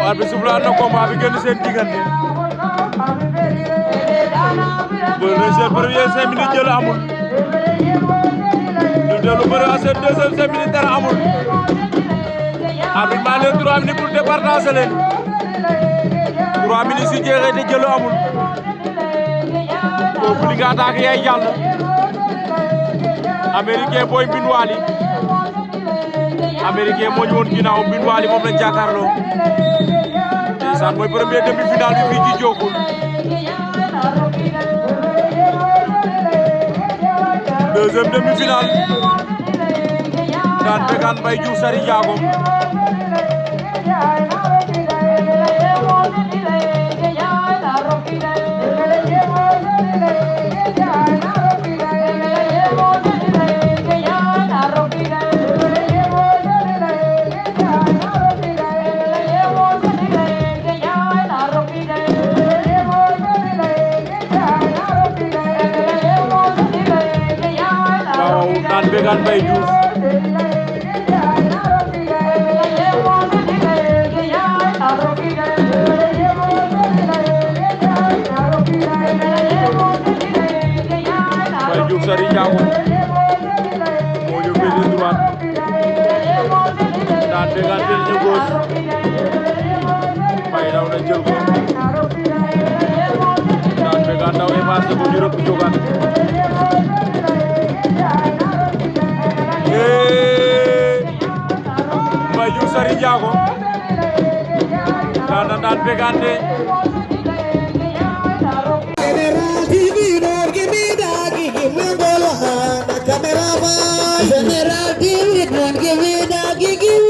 arbitre soufflé na combat bi génn seen diggante bëri nañ seen premier 5 minutes jël amul ñu dellu bëri à seen deuxième 5 minutes dara amul arbitre maa leen 3 minutes pour départager leen 3 minutes su jeexee te jël amul foofu li nga attaqué yaay jàll américain booy Mbine Waly américain moo ñu woon ginnaaw Mbine Waly moom lañ jàkkaarloo ndeysaan mooy premier demi-finale bi fii ci Diokoul deuxième demi-finale daan Mbégane Mbaye Diouf Sary Diago daan Mbégane Mbaye Diouf Mbaye Diouf Sary Diago moo ñu féete droite daan Mbégane féete gauche Mbaye daw na jël ko daan Mbégane daw effacé ko ñu rëpp jógaat Mbaye Diouf Sary Diago daan Mbégane General TV, don't give me that, give me